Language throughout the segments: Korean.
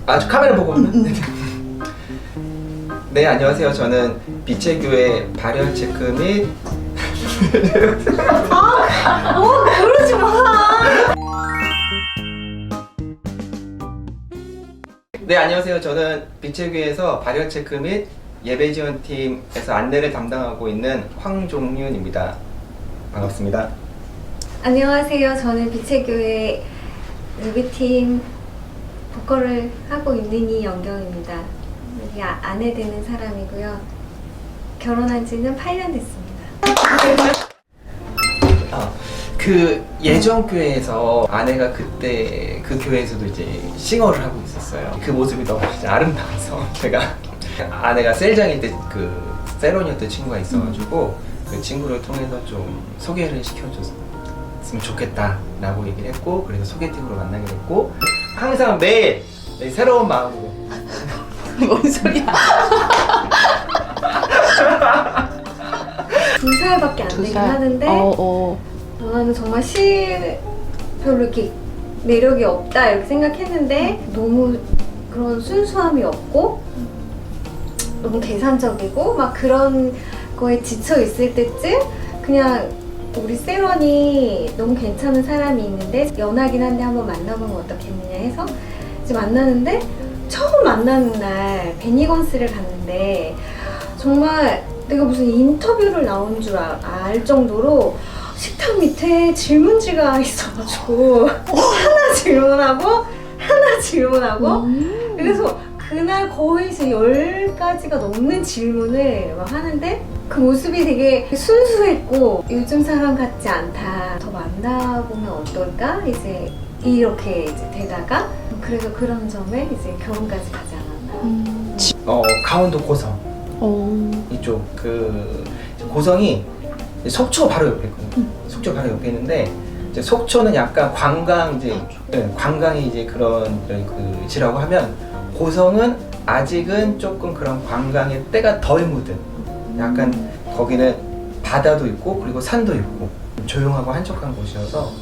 아주 카메라 보고 있는. 네, 안녕하세요. 저는 빛의 교회 발열 체크 및 그러지 마. 네, 안녕하세요. 저는 빛의 교회에서 발열 체크 및 예배 지원팀에서 안내를 담당하고 있는 황종윤입니다. 반갑습니다. 안녕하세요. 저는 빛의 교회 예배팀 보컬을 하고 있는 이영경입니다. 여기 아내 되는 사람이고요. 결혼한 지는 8년 됐습니다. 그 예전 교회에서 아내가 그때 그 교회에서도 이제 싱어를 하고 있었어요. 그 모습이 너무 진짜 아름다워서 제가 아내가 셀장일 때 그 세론이었던 친구가 있어가지고 그 친구를 통해서 좀 소개를 시켜줬으면 좋겠다라고 얘기를 했고, 그래서 소개팅으로 만나게 됐고, 항상 매일 새로운 마음으로. 뭔 소리야? 2살밖에 안 되긴 하는데 나는 정말 별로 이렇게 매력이 없다 이렇게 생각했는데 너무 그런 순수함이 없고 너무 계산적이고 막 그런 거에 지쳐 있을 때쯤 그냥 우리 세런이 너무 괜찮은 사람이 있는데 연하긴 한데 한번 만나보면 어떻겠느냐 해서 이제 만나는데, 처음 만나는 날 베니건스를 갔는데 정말 내가 무슨 인터뷰를 나온 줄 알 정도로 식탁 밑에 질문지가 있어가지고 하나 질문하고 그래서 그날 거의 이제 10가지가 넘는 질문을 막 하는데 그 모습이 되게 순수했고 요즘 사람 같지 않다, 더 만나보면 어떨까 이제 이렇게 이제 되다가 그래서 그런 점에 이제 결혼까지 가지 않았나. 강원도 고성 이쪽 그 고성이 속초 바로 옆에 있거든요. 속초 바로 옆에 있는데 이제 속초는 약간 관광 관광이 이제 그런 그 지라고 하면, 고성은 아직은 조금 그런 관광의 때가 덜 묻은, 약간 거기는 바다도 있고 그리고 산도 있고 조용하고 한적한 곳이어서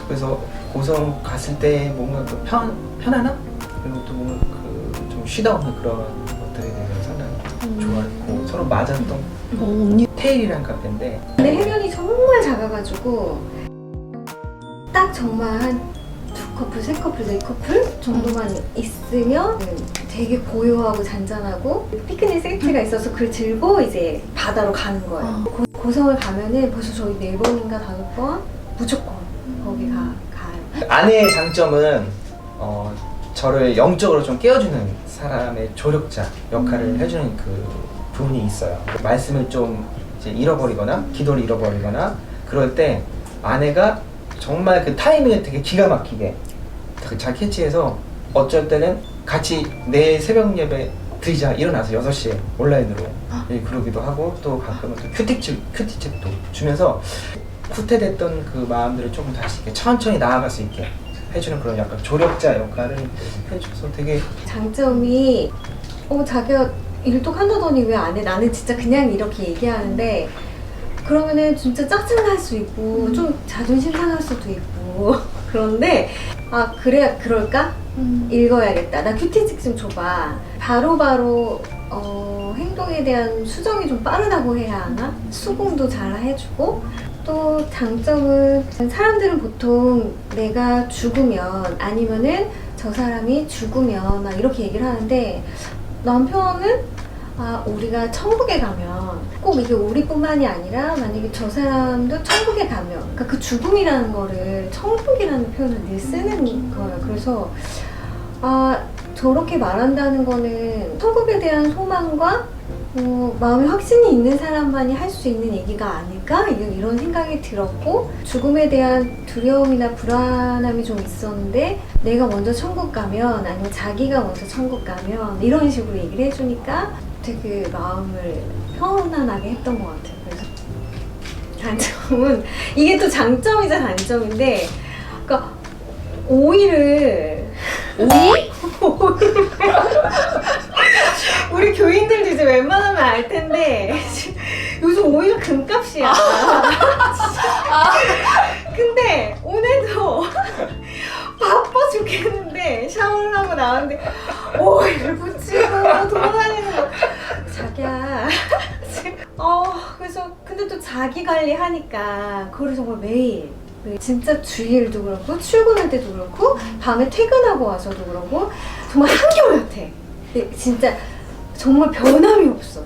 그래서 고성 갔을 때 뭔가 그 편안함, 그리고 또 뭔가 그 좀 쉬다 오는 그런 것들에 대해서 상당히 좋아했고, 서로 맞았던 테일이란 카페인데. 근데 해변이 정말 작아가지고 딱 정말 한 2커플, 3커플, 4커플 정도만 있으면 되게 고요하고 잔잔하고 피크닉 세트가 있어서 그걸 들고 이제 바다로 가는 거예요. 고성을 가면은 벌써 저희 4번인가 5번 무조건 거기 가요. 아내의 장점은 저를 영적으로 좀 깨워주는 사람의 조력자 역할을 해주는 그 부분이 있어요. 말씀을 좀 이제 잃어버리거나 기도를 잃어버리거나 그럴 때 아내가 정말 그 타이밍을 되게 기가 막히게 잘 캐치해서, 어쩔 때는 같이 내 새벽 예배 드리자 일어나서 6시에 온라인으로 그러기도 하고, 또 가끔은 또 큐티책도 주면서 후퇴됐던 그 마음들을 조금 다시 이렇게 천천히 나아갈 수 있게 해주는 그런 약간 조력자 역할을 해줘서 되게. 장점이 자기가 일도 한다더니 왜 안 해? 나는 진짜 그냥 이렇게 얘기하는데 그러면은 진짜 짜증날 수 있고 좀 자존심 상할 수도 있고 그런데 그래야 그럴까? 읽어야겠다. 나 큐티책 좀 줘봐. 바로바로 행동에 대한 수정이 좀 빠르다고 해야 하나? 수긍도 잘 해주고, 또 장점은 사람들은 보통 내가 죽으면 아니면은 저 사람이 죽으면 막 이렇게 얘기를 하는데, 남편은 우리가 천국에 가면 꼭 이게 우리뿐만이 아니라 만약에 저 사람도 천국에 가면, 그러니까 그 죽음이라는 거를 천국이라는 표현을 늘 쓰는 거예요. 그래서 저렇게 말한다는 거는 천국에 대한 소망과 마음에 확신이 있는 사람만이 할 수 있는 얘기가 아닐까? 이런 생각이 들었고, 죽음에 대한 두려움이나 불안함이 좀 있었는데 내가 먼저 천국 가면 아니면 자기가 먼저 천국 가면 이런 식으로 얘기를 해주니까 되게 마음을 편안하게 했던 것 같아요. 그래서 단점은 이게 또 장점이자 단점인데, 그러니까 오이를 우리 교인들도 이제 웬만하면 알 텐데 요즘 오이가 금값이야. 근데 오늘도 바빠 죽겠는데 샤워 나왔는데 오일 붙이고 돌아다니는 거 자기야 그래서 근데 또 자기 관리하니까 그걸 정말 매일 진짜 주일도 그렇고 출근할 때도 그렇고 밤에 퇴근하고 와서도 그렇고 정말 한결 같아. 근데 진짜 정말 변함이 없어.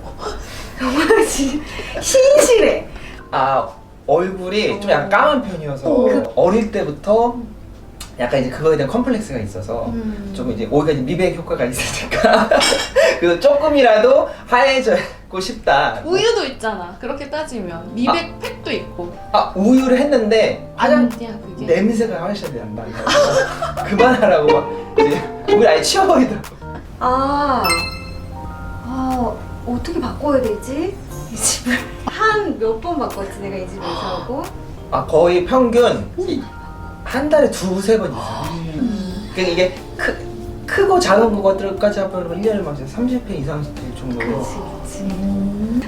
정말 신실해. 아 얼굴이 좀 약간 까만 편이어서 어릴 때부터 약간 이제 그거에 대한 컴플렉스가 있어서 좀 이제 오히려 이제 미백 효과가 있으니까 그래서 조금이라도 하얘지고 싶다. 우유도 있잖아. 그렇게 따지면 미백 팩도 있고. 아 우유를 했는데 화장 아니야 그게. 냄새가 훨씬 난다. 그만하라고 막 이제 우리 아예 치워버리더라고. 어떻게 바꿔야 되지? 이 집을 한 몇 번 바꿨지 내가 이 집에 이사 오고. 아 거의 평균 한 달에 2-3번 이상. 그러니까 이게 크고 작은 것들까지 하면 1년에 막 30회 이상 될 정도로. 그치.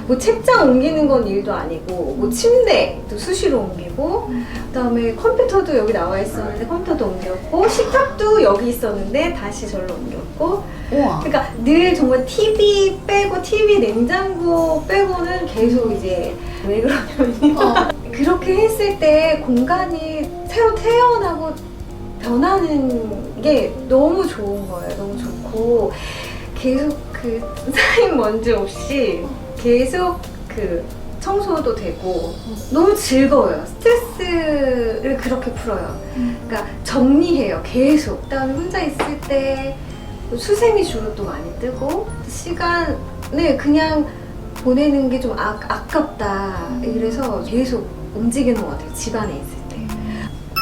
뭐 책장 옮기는 건 일도 아니고 뭐 침대도 수시로 옮기고 그다음에 컴퓨터도 여기 나와 있었는데 컴퓨터도 옮겼고 식탁도 여기 있었는데 다시 절로 옮겼고 우와. 그러니까 늘 정말 TV 빼고 TV 냉장고 빼고는 계속 이제 왜 그러냐면 그렇게 했을 때 공간이 새로 태어나고 변하는 게 너무 좋은 거예요. 너무 좋고 계속 그 쌓인 먼지 없이 계속 그 청소도 되고 너무 즐거워요. 스트레스를 그렇게 풀어요. 그러니까 정리해요. 계속. 그다음에 혼자 있을 때 수세미 주로 또 많이 뜨고 시간을 그냥 보내는 게 좀 아깝다. 이래서 계속 움직이는 것 같아요. 집안에 있을 때.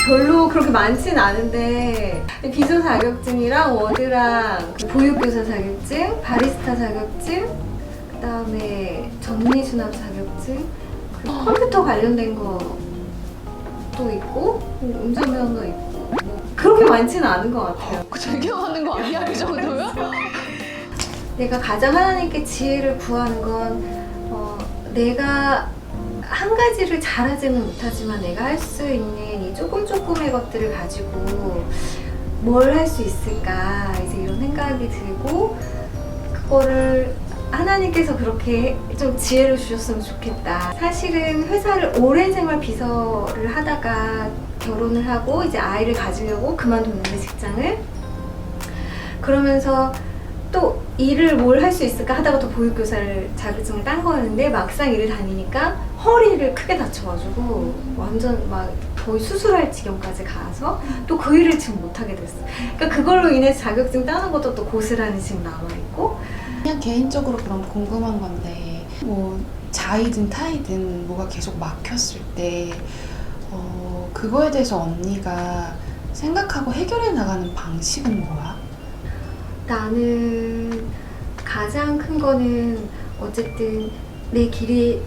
별로 그렇게 많진 않은데 비서 자격증이랑 워드랑 보육교사 자격증, 바리스타 자격증, 그다음에 전리수납 자격증, 그리고 컴퓨터 관련된 것도 있고 운전면허 있고 그렇게 많지는 않은 것 같아요. 되게 많은 거 아니야 그 정도면? 내가 가장 하나님께 지혜를 구하는 건 내가 한 가지를 잘하지는 못하지만 내가 할 수 있는 이 조금의 것들을 가지고 뭘 할 수 있을까 이제 이런 생각이 들고 그거를 하나님께서 그렇게 좀 지혜를 주셨으면 좋겠다. 사실은 회사를 오랜 생활 비서를 하다가 결혼을 하고 이제 아이를 가지려고 그만뒀는데 직장을 그러면서 또 일을 뭘 할 수 있을까 하다가 또 보육교사를 자격증을 딴 거였는데 막상 일을 다니니까 허리를 크게 다쳐가지고 완전 막 거의 수술할 지경까지 가서 또 그 일을 지금 못하게 됐어. 그러니까 그걸로 인해서 자격증 따는 것도 또 고스란히 지금 남아있고. 그냥 개인적으로 그럼 궁금한 건데 뭐 자이든 타이든 뭐가 계속 막혔을 때 그거에 대해서 언니가 생각하고 해결해 나가는 방식은 뭐야? 나는 가장 큰 거는 어쨌든 내 길이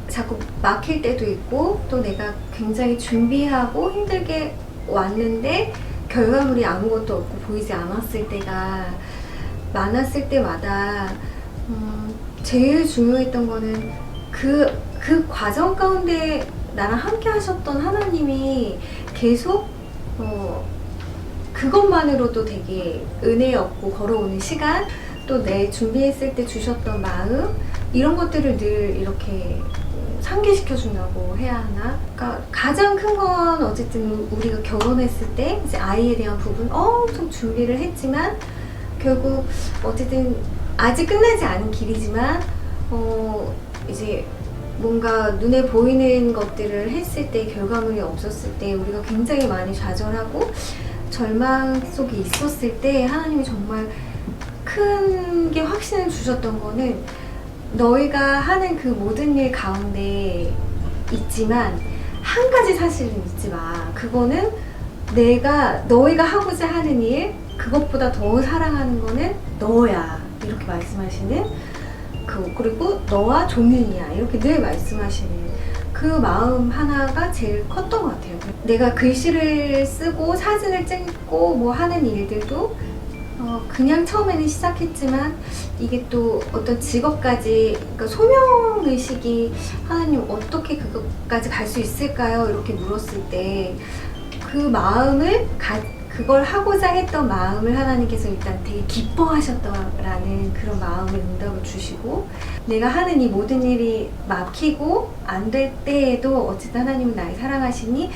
자꾸 막힐 때도 있고 또 내가 굉장히 준비하고 힘들게 왔는데 결과물이 아무것도 없고 보이지 않았을 때가 많았을 때마다 제일 중요했던 거는 그 과정 가운데 나랑 함께 하셨던 하나님이 계속 그것만으로도 되게 은혜였고 걸어오는 시간 또 내 준비했을 때 주셨던 마음 이런 것들을 늘 이렇게 상기시켜 준다고 해야 하나? 그러니까 가장 큰 건 어쨌든 우리가 결혼했을 때 이제 아이에 대한 부분 엄청 준비를 했지만 결국 어쨌든 아직 끝나지 않은 길이지만 이제 뭔가 눈에 보이는 것들을 했을 때 결과물이 없었을 때 우리가 굉장히 많이 좌절하고 절망 속에 있었을 때 하나님이 정말 큰 게 확신을 주셨던 거는 너희가 하는 그 모든 일 가운데 있지만 한 가지 사실은 잊지 마. 그거는 너희가 하고자 하는 일 그것보다 더 사랑하는 거는 너야. 이렇게 말씀하시는 그리고 너와 종윤이야. 이렇게 늘 말씀하시는 그 마음 하나가 제일 컸던 것 같아요. 내가 글씨를 쓰고 사진을 찍고 뭐 하는 일들도 그냥 처음에는 시작했지만 이게 또 어떤 직업까지 그러니까 소명의식이 하나님 어떻게 그것까지 갈 수 있을까요? 이렇게 물었을 때 그 마음을 그걸 하고자 했던 마음을 하나님께서 일단 되게 기뻐하셨다라는 그런 마음의 응답을 주시고, 내가 하는 이 모든 일이 막히고 안 될 때에도 어쨌든 하나님은 나를 사랑하시니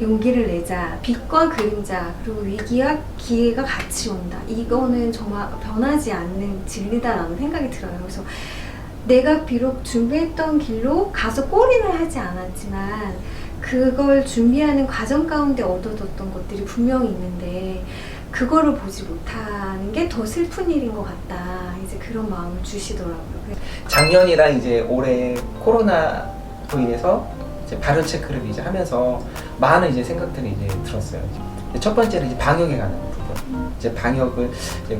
용기를 내자. 빛과 그림자 그리고 위기와 기회가 같이 온다. 이거는 정말 변하지 않는 진리다라는 생각이 들어요. 그래서 내가 비록 준비했던 길로 가서 골인을 하지 않았지만 그걸 준비하는 과정 가운데 얻어졌던 것들이 분명히 있는데 그거를 보지 못하는 게 더 슬픈 일인 것 같다. 이제 그런 마음을 주시더라고요. 작년이랑 이제 올해 코로나로 인해서 이제 발열 체크를 이제 하면서 많은 이제 생각들이 이제 들었어요. 첫 번째는 이제 방역에 관한 부분. 이제 방역을 이제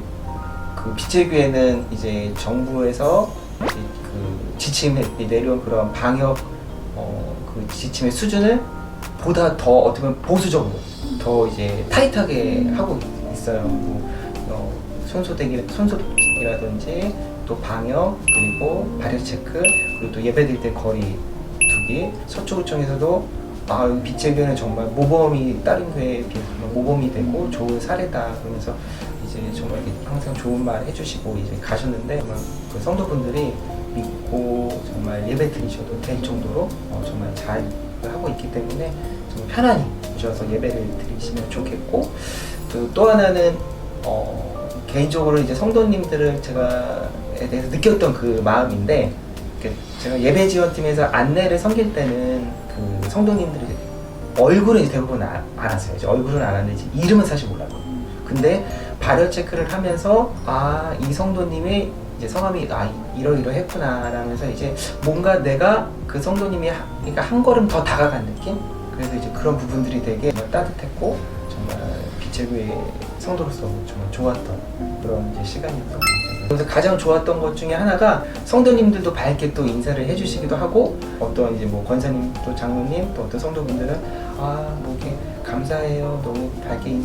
그 빛의 교회는 이제 정부에서 이제 그 지침에 내려온 그런 방역 그 지침의 수준을 보다 더 어떻게 보면 보수적으로 더 이제 타이트하게 하고 있어요. 손소독이라든지 또 방역 그리고 발열 체크 그리고 또 예배드릴 때 거리 두기. 서초구청에서도 빛의 교회는 정말 모범이 다른 교회에 비해서 모범이 되고 좋은 사례다 그러면서 이제 정말 항상 좋은 말 해주시고 이제 가셨는데 정말 그 성도분들이 믿고 정말 예배 드리셔도 될 정도로 정말 잘 하고 있기 때문에 정말 편안히 오셔서 예배를 드리시면 좋겠고 또 하나는 개인적으로 이제 성도님들을 제가에 대해서 느꼈던 그 마음인데 제가 예배 지원팀에서 안내를 섬길 때는 그 성도님들이 얼굴은 이제 대부분 알았어요. 이제 얼굴은 알았는데 이제 이름은 사실 몰라요. 근데 발열 체크를 하면서 이 성도님이 이제 성함이 이러이러했구나 라면서 이제 뭔가 내가 그 성도님이 그러니까 한 걸음 더 다가간 느낌? 그래서 이제 그런 부분들이 되게 정말 따뜻했고 정말 빛의 교회 성도로서 정말 좋았던 그런 이제 시간이었던 것 같아요. 그래서 가장 좋았던 것 중에 하나가 성도님들도 밝게 또 인사를 해주시기도 하고 어떤 이제 뭐 권사님 또 장로님 또 어떤 성도분들은 뭐 이렇게 감사해요 너무 밝게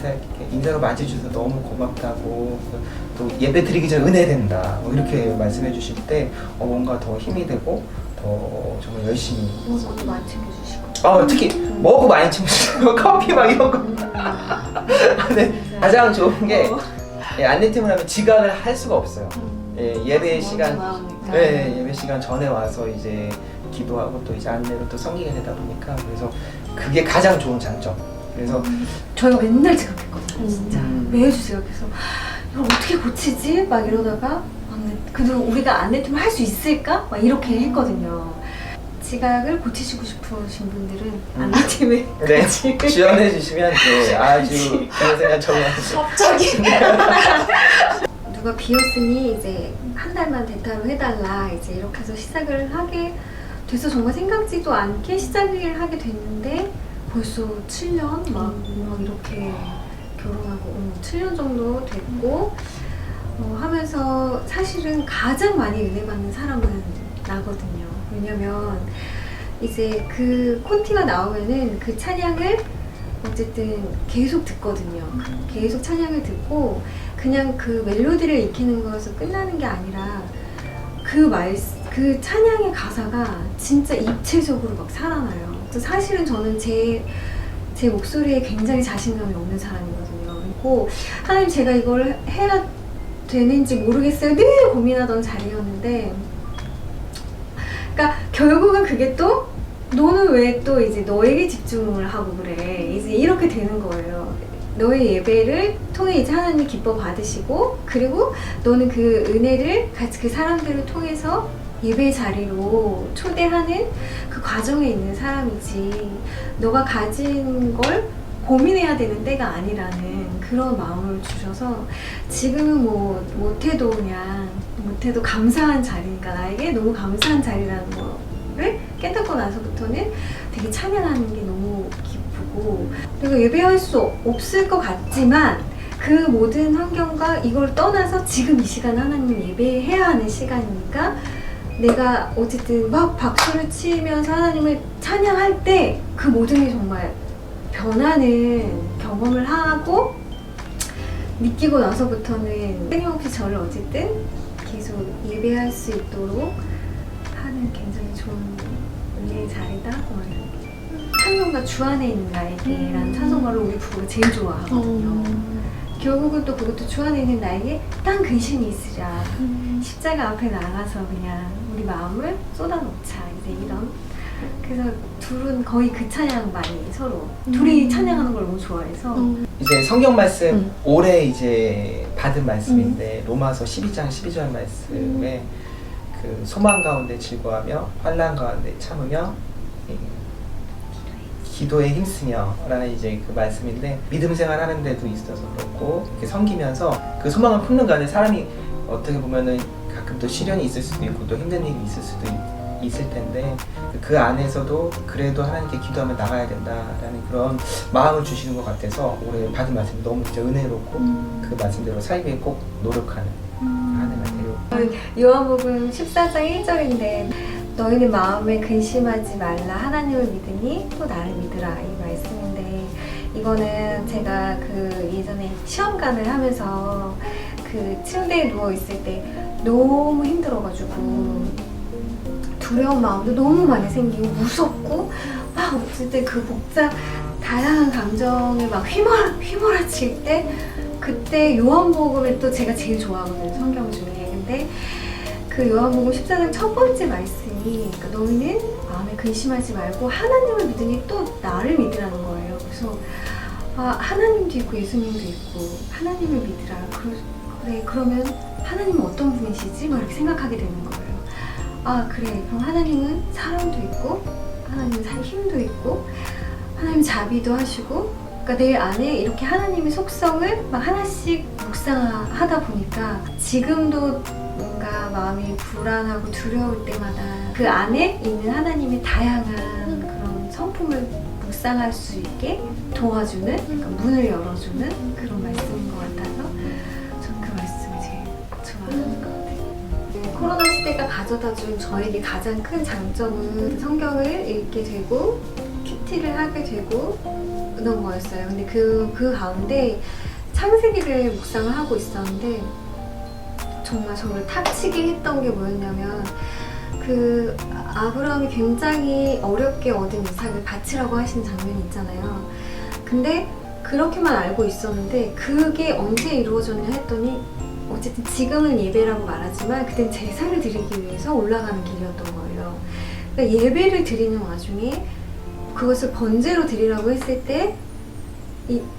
인사로 맞이해주셔서 너무 고맙다고 또 예배 드리기 전에 은혜 된다 뭐 이렇게 말씀해 주실 때 뭔가 더 힘이 되고 더 정말 열심히 먹을 것도 많이 챙겨주시고 특히 먹고 많이 챙겨주시고 커피 막 이런 거 근데 가장 좋은 게 안내팀을 하면 지각을 할 수가 없어요. 예배 시간 예배 시간 전에 와서 이제 기도하고 또 이제 안내로 또 섬기게 되다 보니까 그래서 그게 가장 좋은 장점. 그래서 저희가 맨날 지각했거든요. 진짜 매주 지각해서 이걸 어떻게 고치지? 막 이러다가 그래도 우리가 안내팀을 할 수 있을까? 막 이렇게 했거든요. 지각을 고치시고 싶으신 분들은 안내팀에 같이 지원해 주시면 아주 좋은 적응하시죠. 갑자기 누가 비었으니 이제 한 달만 대타로 해달라 이제 이렇게 해서 시작을 하게 돼서 정말 생각지도 않게 시작을 하게 됐는데 벌써 7년 막 이렇게 결혼하고 7년 정도 됐고 하면서 사실은 가장 많이 은혜 받는 사람은 나거든요. 왜냐면 이제 그 콘티가 나오면은 그 찬양을 어쨌든 계속 듣거든요. 계속 찬양을 듣고 그냥 그 멜로디를 익히는 거에서 끝나는 게 아니라 그 찬양의 가사가 진짜 입체적으로 막 살아나요. 그래서 사실은 저는 제 목소리에 굉장히 자신감이 없는 사람이거든요. 그리고 하나님 제가 이걸 해야 되는지 모르겠어요. 늘 고민하던 자리였는데 그러니까 결국은 그게 또 너는 왜 또 이제 너에게 집중을 하고 그래 이제 이렇게 되는 거예요. 너의 예배를 통해 이제 하나님이 기뻐 받으시고 그리고 너는 그 은혜를 같이 그 사람들을 통해서 예배 자리로 초대하는 그 과정에 있는 사람이지 너가 가진 걸 고민해야 되는 때가 아니라는 그런 마음을 주셔서 지금은 뭐 못해도 감사한 자리니까 나에게 너무 감사한 자리라는 거를 깨닫고 나서부터는 되게 찬양하는 게 너무 기쁘고 그리고 예배할 수 없을 것 같지만 그 모든 환경과 이걸 떠나서 지금 이 시간 하나님을 예배해야 하는 시간이니까 내가 어쨌든 막 박수를 치면서 하나님을 찬양할 때 그 모든 게 정말 변하는 경험을 하고 느끼고 나서부터는 끊임없이 저를 어쨌든 계속 예배할 수 있도록 하는 굉장히 좋은 은혜의 자리다. 찬송가 주 안에 있는 나에게라는 찬송가를 우리 부부가 제일 좋아하거든요. 결국은 또 그것도 주 안에 있는 나에게 딴 근심이 있으랴. 십자가 앞에 나가서 그냥 우리 마음을 쏟아놓자. 이제 이런. 그래서 둘은 거의 그 찬양 많이 서로 둘이 찬양하는 걸 너무 좋아해서 이제 성경 말씀 올해 이제 받은 말씀인데 로마서 12장 12절 말씀에 그 소망 가운데 즐거워하며 환난 가운데 참으며 기도에 힘쓰며 라는 이제 그 말씀인데 믿음 생활하는 데도 있어서 그렇고 이렇게 섬기면서 그 소망을 품는 가운데 사람이 어떻게 보면은 가끔 또 시련이 있을 수도 있고 또 힘든 일이 있을 수도 있을 텐데 그 안에서도 그래도 하나님께 기도하며 나가야 된다라는 그런 마음을 주시는 것 같아서 올해 받은 말씀이 너무 진짜 은혜롭고 그 말씀대로 살기에 꼭 노력하는 한 해가 되려. 요한복음 14장 1절인데 너희는 마음에 근심하지 말라 하나님을 믿으니 또 나를 믿으라 이 말씀인데 이거는 제가 그 예전에 시험관을 하면서 그 침대에 누워 있을 때 너무 힘들어가지고 두려운 마음도 너무 많이 생기고 무섭고 막 없을 때 그 다양한 감정에 막 휘몰아칠 때 그때 요한복음을 또 제가 제일 좋아하거든요 성경 중에. 근데 그 요한복음 14장 첫 번째 말씀이 그러니까 너희는 마음에 근심하지 말고 하나님을 믿으니 또 나를 믿으라는 거예요. 그래서 하나님도 있고 예수님도 있고 하나님을 믿으라. 그래 그러면 하나님은 어떤 분이시지? 막 이렇게 생각하게 되는 거예요. 그래 그럼 하나님은 사랑도 있고 하나님은 힘도 있고 하나님 자비도 하시고 그러니까 내 안에 이렇게 하나님의 속성을 막 하나씩 묵상하다 보니까 지금도 뭔가 마음이 불안하고 두려울 때마다 그 안에 있는 하나님의 다양한 그런 성품을 묵상할 수 있게 도와주는 그러니까 문을 열어주는 그런 말씀인 것 같아서 전 그 말씀을 제일 좋아하는 것 같아요. 코로나 시대가 가져다준 저에게 가장 큰 장점은 성경을 읽게 되고 큐티를 하게 되고 그런 거였어요. 근데 그 가운데 창세기를 묵상을 하고 있었는데 정말 저를 탁치게 했던 게 뭐였냐면 그 아브라함이 굉장히 어렵게 얻은 이삭을 바치라고 하신 장면이 있잖아요. 근데 그렇게만 알고 있었는데 그게 언제 이루어졌냐 했더니 어쨌든 지금은 예배라고 말하지만 그땐 제사를 드리기 위해서 올라가는 길이었던 거예요. 그러니까 예배를 드리는 와중에 그것을 번제로 드리라고 했을 때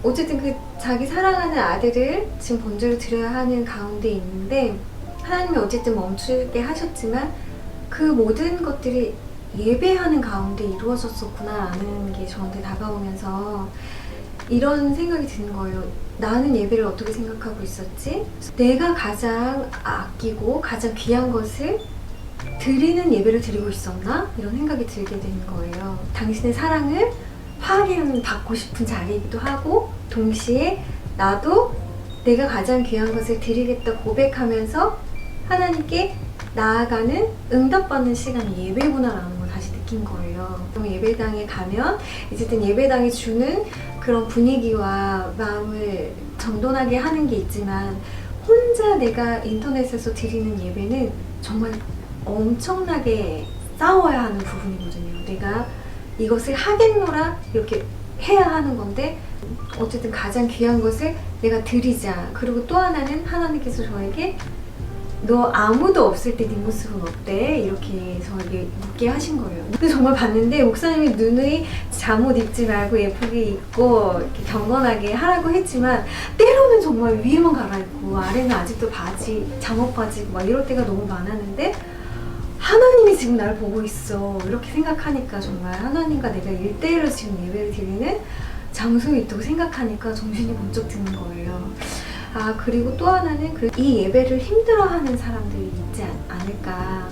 어쨌든 그 자기 사랑하는 아들을 지금 번제로 드려야 하는 가운데 있는데 하나님이 어쨌든 멈추게 하셨지만 그 모든 것들이 예배하는 가운데 이루어졌었구나라는 게 저한테 다가오면서 이런 생각이 드는 거예요. 나는 예배를 어떻게 생각하고 있었지? 내가 가장 아끼고 가장 귀한 것을 드리는 예배를 드리고 있었나? 이런 생각이 들게 되는 거예요. 당신의 사랑을 확인받고 싶은 자리이기도 하고 동시에 나도 내가 가장 귀한 것을 드리겠다 고백하면서 하나님께 나아가는 응답받는 시간이 예배구나라는 걸 다시 느낀 거예요. 그럼 예배당에 가면 어쨌든 예배당이 주는 그런 분위기와 마음을 정돈하게 하는 게 있지만 혼자 내가 인터넷에서 드리는 예배는 정말 엄청나게 싸워야 하는 부분이거든요. 내가 이것을 하겠노라 이렇게 해야 하는 건데 어쨌든 가장 귀한 것을 내가 드리자. 그리고 또 하나는 하나님께서 저에게 너 아무도 없을 때 네 모습은 어때? 이렇게 저에게 묻게 하신 거예요. 근데 정말 봤는데 목사님이 누누이 잠옷 입지 말고 예쁘게 입고 이렇게 경건하게 하라고 했지만 때로는 정말 위에만 갈아입고 아래는 아직도 바지, 잠옷 바지고 막 이럴 때가 너무 많았는데 하나님이 지금 날 보고 있어 이렇게 생각하니까 정말 하나님과 내가 1대1로 지금 예배를 드리는 장소에 있다고 생각하니까 정신이 번쩍 드는 거예요. 그리고 또 하나는 이 예배를 힘들어하는 사람들이 있지 않을까.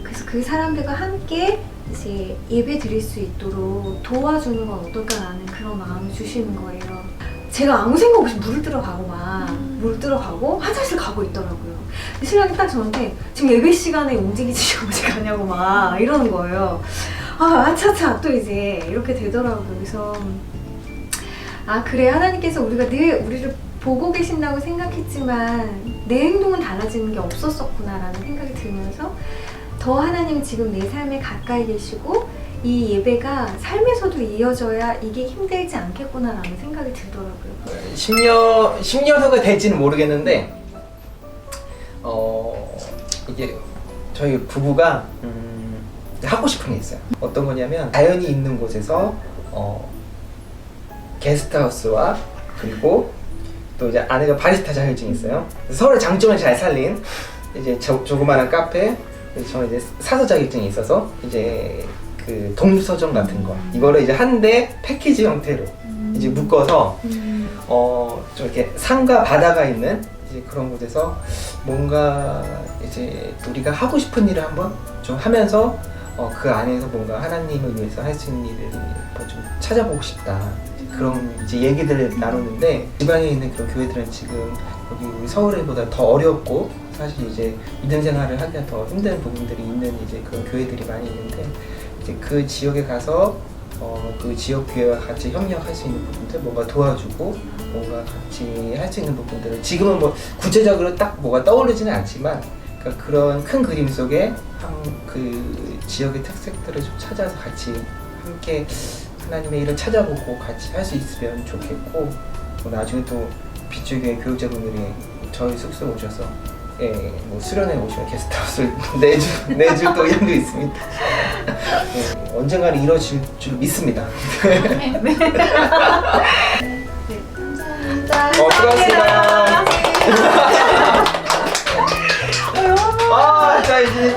그래서 그 사람들과 함께 이제 예배 드릴 수 있도록 도와주는 건 어떨까라는 그런 마음을 주시는 거예요. 제가 아무 생각 없이 물 들어가고 화장실 가고 있더라고요. 근데 신랑이 딱 저한테 지금 예배 시간에 움직이지 어디 가냐고 막 이러는 거예요. 아차차 또 이제 이렇게 되더라고요. 그래서 그래 하나님께서 우리가 늘 우리를 보고 계신다고 생각했지만 내 행동은 달라지는 게 없었었구나 라는 생각이 들면서 더 하나님이 지금 내 삶에 가까이 계시고 이 예배가 삶에서도 이어져야 이게 힘들지 않겠구나라는 생각이 들더라고요. 10년 후가 될지는 모르겠는데 이게 저희 부부가 하고 싶은 게 있어요. 어떤 거냐면 자연이 있는 곳에서 게스트하우스와 그리고 또 이제 아내가 바리스타 자격증이 있어요. 서로의 장점을 잘 살린 이제 조그마한 카페, 저는 이제 사서 자격증이 있어서 이제 그 동서점 같은 거 이거를 이제 한데 패키지 형태로 이제 묶어서 좀 이렇게 산과 바다가 있는 이제 그런 곳에서 뭔가 이제 우리가 하고 싶은 일을 한번 좀 하면서 그 안에서 뭔가 하나님을 위해서 할 수 있는 일을 좀 찾아보고 싶다. 그런 이제 얘기들을 나누는데 지방에 있는 그런 교회들은 지금 여기 우리 서울에보다 더 어렵고 사실 이제 믿음 생활을 하기가 더 힘든 부분들이 있는 이제 그런 교회들이 많이 있는데 이제 그 지역에 가서 그 지역 교회와 같이 협력할 수 있는 부분들 뭔가 도와주고 뭔가 같이 할 수 있는 부분들을 지금은 뭐 구체적으로 딱 뭐가 떠오르지는 않지만 그러니까 그런 큰 그림 속에 그 지역의 특색들을 좀 찾아서 같이 함께 하나님의 일을 찾아보고 같이 할 수 있으면 좋겠고 뭐 나중에 또 빛주교회 교육자분들이 저희 숙소에 오셔서 뭐 수련회 오시면 게스트하우스를 내줄 또 의향도 있습니다. 언젠가는 이루어질 줄 믿습니다. 네. 감사합니다. 수고하셨습니다. 자 이제